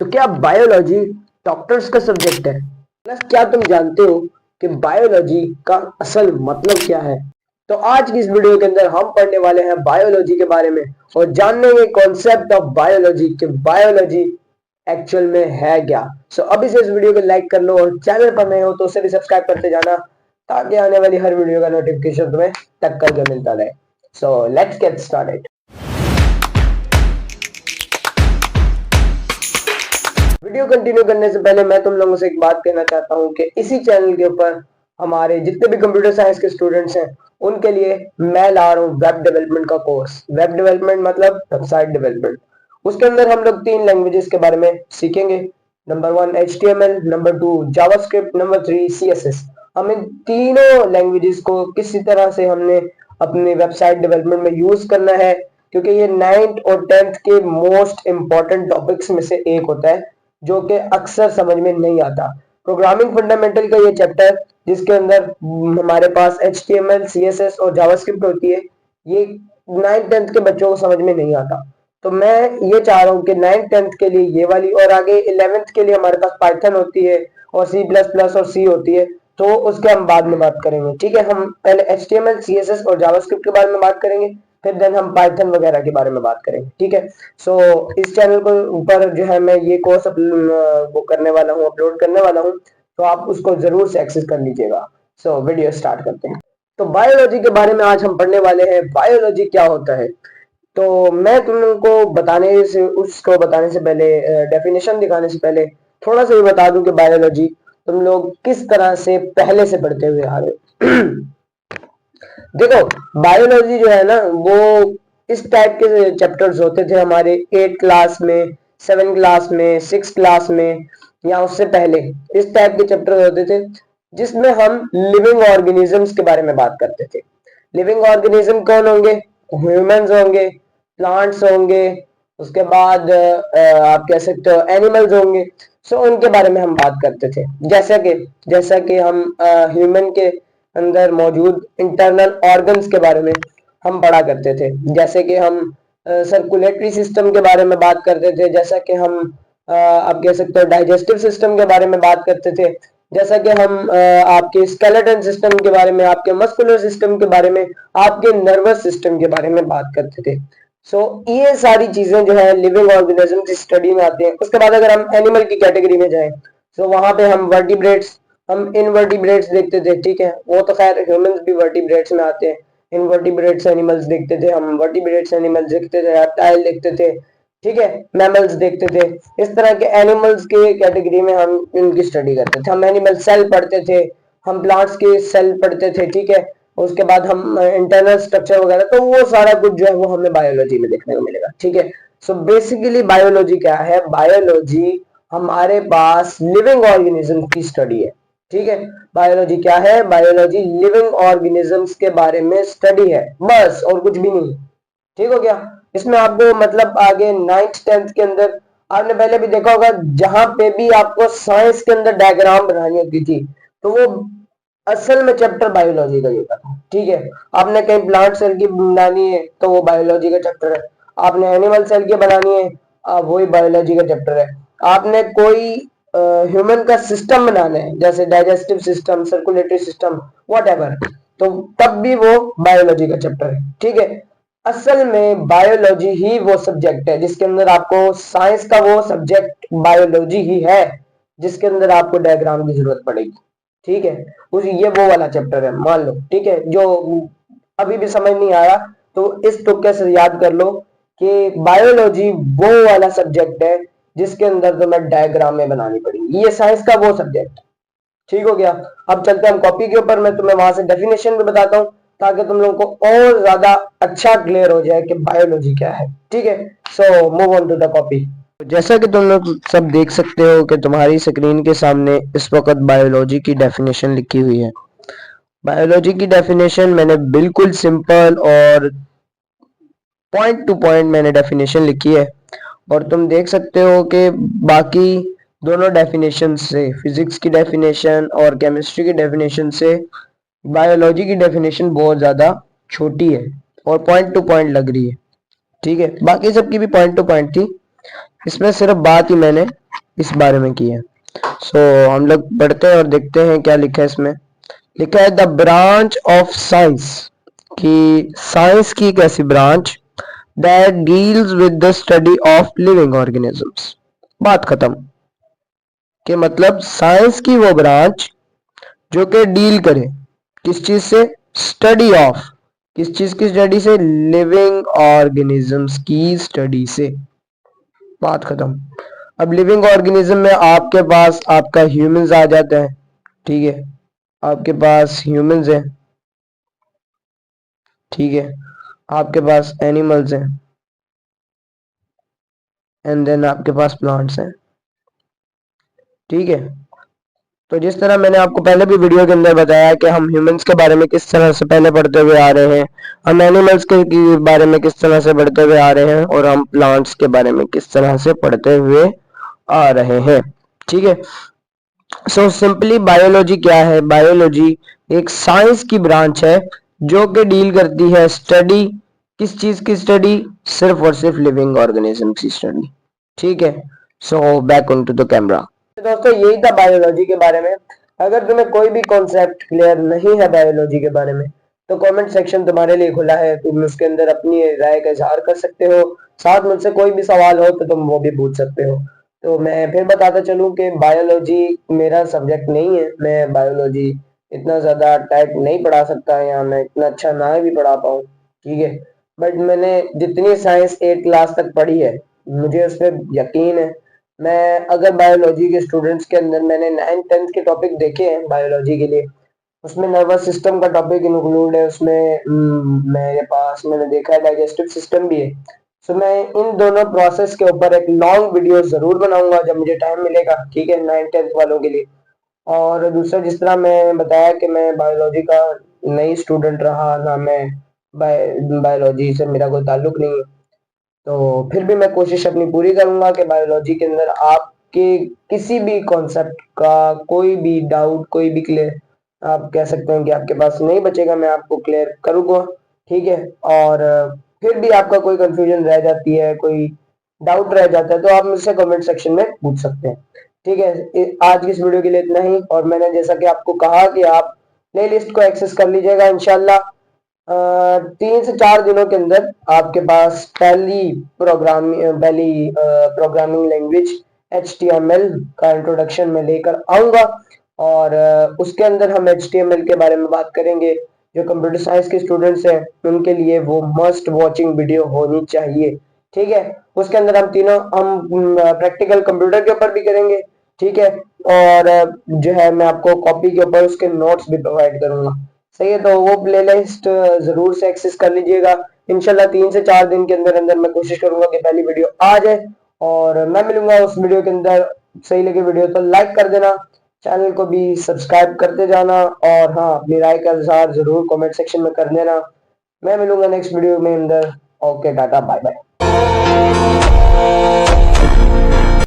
तो क्या biology doctors का सब्जेक्ट है? प्लस क्या तुम जानते हो कि बायोलॉजी का असल मतलब क्या है? तो आज की इस वीडियो के अंदर हम पढ़ने वाले हैं बायोलॉजी के बारे में और जानेंगे कॉन्सेप्ट ऑफ बायोलॉजी कि बायोलॉजी एक्चुअल में है क्या। सो अभी से इस वीडियो को लाइक कर लो और चैनल पर नए हो तो उसे भी सब्सक्राइब करते जाना ताकि आने वाली हर वीडियो का नोटिफिकेशन तुम्हें टक करके मिलता रहे। So let's get started. Video continue करने से पहले मैं तुम लोगों से एक बात कहना चाहता हूं कि इसी चैनल के ऊपर हमारे जितने भी कंप्यूटर साइंस के स्टूडेंट्स हैं उनके लिए मैं ला रहा हूं वेब डेवलपमेंट का कोर्स। वेब डेवलपमेंट मतलब वेबसाइट डेवलपमेंट। उसके अंदर हम लोग 3 लैंग्वेजेस के बारे में सीखेंगे। Number 1 HTML, number 2 JavaScript, number 3 CSS। हम इन तीनों लैंग्वेजेस को किसी तरह से हमने अपनी वेबसाइट डेवलपमेंट में यूज करना है, क्योंकि ये 9th और 10th के मोस्ट इंपॉर्टेंट टॉपिक्स में से एक होता है जो कि अक्सर समझ में नहीं आता। प्रोग्रामिंग फंडामेंटल का ये चैप्टर जिसके अंदर हमारे पास HTML, CSS और जावास्क्रिप्ट होती है, ये 9th-10th के बच्चों को समझ में नहीं आता। तो मैं ये चाह रहा हूँ कि 9th-10th के लिए ये वाली और आगे 11th के लिए हमारे पास पाइथन होती है और C++ और C होती है, तो उसके हम बाद में बात करेंगे। ठीक है, हम पहले HTML, CSS और जावास्क्रिप्ट के बारे में बात करेंगे, फिर देन हम पाइथन वगैरह के बारे में बात करेंगे। ठीक है, सो इस चैनल को ऊपर जो है मैं ये कोर्स वो करने वाला हूँ, अपलोड करने वाला हूँ, तो आप उसको जरूर से एक्सेस कर लीजिएगा। सो वीडियो स्टार्ट करते हैं। तो बायोलॉजी के बारे में आज हम पढ़ने वाले हैं, बायोलॉजी क्या होता है। तो मैं तुम लोगों को बताने से पहले, डेफिनेशन दिखाने से पहले थोड़ा सा ये बता दूं कि बायोलॉजी तुम लोग किस तरह से पहले से पढ़ते हुए आ रहे हो। देखो, बायोलॉजी जो है ना वो इस टाइप के चैप्टर्स होते थे हमारे 8 क्लास में, 7 क्लास में, 6 क्लास में या उससे पहले। इस टाइप के चैप्टर होते थे जिसमें हम लिविंग ऑर्गेनिजम्स के बारे में बात करते थे। लिविंग ऑर्गेनिज्म कौन होंगे? ह्यूमंस होंगे, प्लांट्स होंगे, उसके बाद आप कह सकते हो एनिमल्स होंगे। सो उनके बारे में हम बात करते थे। जैसा कि हम ह्यूमन के अंदर मौजूद इंटरनल ऑर्गन्स के बारे में हम पढ़ा करते थे। जैसे कि हम सर्कुलेटरी सिस्टम के बारे में बात करते थे, जैसा कि हम आप कह सकते हो डाइजेस्टिव सिस्टम के बारे में बात करते थे, जैसा कि हम आपके स्केलेटन सिस्टम के बारे में, आपके मस्कुलर सिस्टम के बारे में, आपके नर्वस सिस्टम के बारे में बात करते थे। सो ये सारी चीजें जो है लिविंग ऑर्गेनिज्म की स्टडी में आते हैं। उसके बाद अगर हम एनिमल की कैटेगरी में जाएं तो वहां पे हम वर्टिब्रेट्स, हम इनवर्टिब्रेट्स देखते थे। ठीक है, वो तो खैर ह्यूमंस भी वर्टिब्रेट्स में आते हैं। इनवर्टिब्रेट्स एनिमल्स देखते थे हम, वर्टिब्रेट्स एनिमल्स देखते थे, रेप्टाइल देखते थे, ठीक है, मैमल्स देखते थे। इस तरह के एनिमल्स के कैटेगरी में हम इनकी स्टडी करते थे। हम एनिमल सेल पढ़ते थे, हम प्लांट्स के सेल पढ़ते थे। ठीक है, उसके बाद हम इंटरनल स्ट्रक्चर वगैरह, तो वो सारा कुछ जो है वो हमें बायोलॉजी में देखने को मिलेगा। ठीक है, सो बेसिकली बायोलॉजी क्या है? बायोलॉजी हमारे पास लिविंग ऑर्गेनिज्म की स्टडी है। ठीक है, बायोलॉजी क्या है? बायोलॉजी लिविंग ऑर्गेनिजम्स के बारे में स्टडी है, बस, और कुछ भी नहीं। ठीक हो गया? इसमें आपको मतलब आगे 9th-10th के अंदर आपने पहले भी देखा होगा, जहां पे भी आपको साइंस के अंदर डायग्राम बनानी होती थी तो वो असल में चैप्टर बायोलॉजी का ही होता था। ठीक है, आपने कहीं प्लांट सेल की बनानी है तो वो बायोलॉजी का चैप्टर है, आपने एनिमल सेल की बनानी है वही बायोलॉजी का चैप्टर है, आपने कोई ह्यूमन का सिस्टम बनाना है जैसे digestive system, circulatory system, whatever, तो तब भी वो बायोलॉजी का चैप्टर है। ठीक है, असल में बायोलॉजी ही वो सब्जेक्ट है जिसके अंदर आपको, साइंस का वो सब्जेक्ट बायोलॉजी ही है जिसके अंदर आपको डायग्राम की जरूरत पड़ेगी। ठीक है, उस ये वो वाला चैप्टर है, मान लो। ठीक है, जो अभी भी समझ नहीं आया तो इस तुक्के से याद कर लो कि बायोलॉजी वो वाला सब्जेक्ट है जिसके अंदर तुम्हें डायग्राम में बनानी पड़ेगी। ये साइंस का वो सब्जेक्ट। ठीक हो गया? अब चलते हैं हम कॉपी के ऊपर, मैं तुम्हें वहां से डेफिनेशन भी बताता हूँ ताकि तुम लोगों को और ज्यादा अच्छा क्लियर हो जाए कि बायोलॉजी क्या है। ठीक है, so move on to the copy. जैसा कि तुम लोग सब देख सकते हो कि तुम्हारी स्क्रीन के सामने इस वक्त बायोलॉजी की डेफिनेशन लिखी हुई है। बायोलॉजी की डेफिनेशन मैंने बिल्कुल सिंपल और पॉइंट टू पॉइंट मैंने डेफिनेशन लिखी है, और तुम देख सकते हो कि बाकी दोनों डेफिनेशन से, फिजिक्स की डेफिनेशन और केमिस्ट्री की डेफिनेशन से, बायोलॉजी की डेफिनेशन बहुत ज़्यादा छोटी है और पॉइंट टू पॉइंट लग रही है। ठीक है, बाकी सबकी भी पॉइंट टू पॉइंट थी, इसमें सिर्फ बात ही मैंने इस बारे में की है। सो हम लोग पढ़ते हैं और देखते हैं क्या लिखा है इसमें। लिखा है द ब्रांच ऑफ साइंस, कि साइंस की एक ऐसी branch that deals with the study of living organisms. बात खत्म। कि मतलब साइंस की वो ब्रांच जो कि डील करे किस चीज से, स्टडी ऑफ, किस चीज की स्टडी से, लिविंग ऑर्गेनिजम्स की स्टडी से। बात खत्म। अब लिविंग ऑर्गेनिज्म में आपके पास आपका ह्यूमंस आ जाता है, ठीक है, आपके पास ह्यूमंस है, ठीक है, आपके पास एनिमल्स हैं, एंड देन आपके पास प्लांट्स हैं, ठीक है। तो जिस तरह मैंने आपको पहले भी वीडियो के अंदर बताया कि हम ह्यूमंस के बारे में किस तरह से पहले पढ़ते हुए आ रहे हैं, हम एनिमल्स के बारे में किस तरह से पढ़ते हुए आ रहे हैं, और हम प्लांट्स के बारे में किस तरह से पढ़ते हुए आ रहे हैं, ठीक है। सो सिंपली बायोलॉजी क्या है? बायोलॉजी एक साइंस की ब्रांच है जो कि डील करती है स्टडी, किस चीज की स्टडी? सिर्फ और सिर्फ लिविंग ऑर्गेनिज्म की स्टडी, ठीक है। So back on to the camera. दोस्तों यही था बायोलॉजी के बारे में। अगर तुम्हें कोई भी कॉन्सेप्ट क्लियर नहीं है बायोलॉजी के बारे में तो कमेंट सेक्शन तुम्हारे लिए खुला है, तुम उसके अंदर अपनी राय का इजहार कर सकते हो। साथ मुझसे कोई भी सवाल हो तो तुम वो भी पूछ सकते हो। तो मैं फिर बताता चलूं कि बायोलॉजी मेरा सब्जेक्ट नहीं है, मैं बायोलॉजी इतना ज्यादा टाइट नहीं पढ़ा सकता या मैं इतना अच्छा ना भी पढ़ा पाऊँ, ठीक है। बट मैंने जितनी साइंस 8 क्लास तक पढ़ी है मुझे उस पर यकीन है। मैं अगर बायोलॉजी के स्टूडेंट्स के अंदर मैंने 9th-10th के टॉपिक देखे हैं बायोलॉजी के लिए, उसमें नर्वस सिस्टम का टॉपिक इंक्लूड है, उसमें मेरे पास मैंने देखा है डाइजेस्टिव सिस्टम भी है। सो मैं इन दोनों प्रोसेस के ऊपर एक लॉन्ग वीडियो जरूर बनाऊंगा जब मुझे टाइम मिलेगा, ठीक है, 9th-10th वालों के लिए। और दूसरा, जिस तरह मैं बताया कि मैं बायोलॉजी का नई स्टूडेंट रहा ना, मैं बायोलॉजी से मेरा कोई ताल्लुक नहीं है, तो फिर भी मैं कोशिश अपनी पूरी करूंगा कि बायोलॉजी के अंदर आपके किसी भी कॉन्सेप्ट का कोई भी डाउट, कोई भी क्लियर, आप कह सकते हैं कि आपके पास नहीं बचेगा, मैं आपको क्लियर करूंगा, ठीक है। और फिर भी आपका कोई कंफ्यूजन रह जाती है, कोई डाउट रह जाता है तो आप मुझसे कमेंट सेक्शन में पूछ सकते हैं, ठीक है। आज की इस वीडियो के लिए इतना ही, और मैंने जैसा कि आपको कहा कि आप प्लेलिस्ट को एक्सेस कर लीजिएगा इंशाल्लाह। 3 से 4 दिनों के अंदर आपके पास पहली प्रोग्रामिंग लैंग्वेज HTML का इंट्रोडक्शन में लेकर आऊंगा, और उसके अंदर हम HTML के बारे में बात करेंगे। जो कंप्यूटर साइंस के स्टूडेंट्स हैं उनके लिए वो मस्ट वॉचिंग वीडियो होनी चाहिए, ठीक है। उसके अंदर हम प्रैक्टिकल कंप्यूटर के ऊपर भी करेंगे, ठीक है। और जो है मैं आपको कॉपी के ऊपर उसके नोट्स भी प्रोवाइड करूंगा, सही है। तो वो प्लेलिस्ट जरूर से एक्सेस कर लीजिएगा। इंशाल्लाह 3 से 4 दिन के अंदर अंदर मैं कोशिश करूंगा कि पहली वीडियो आ जाए, और मैं मिलूंगा उस वीडियो के अंदर। सही लगे वीडियो तो लाइक कर देना, चैनल को भी सब्सक्राइब करते जाना, और हाँ, अपनी राय का इजहार जरूर कमेंट सेक्शन में कर देना। मैं मिलूंगा नेक्स्ट वीडियो में अंदर। ओके, टाटा, बाय बाय।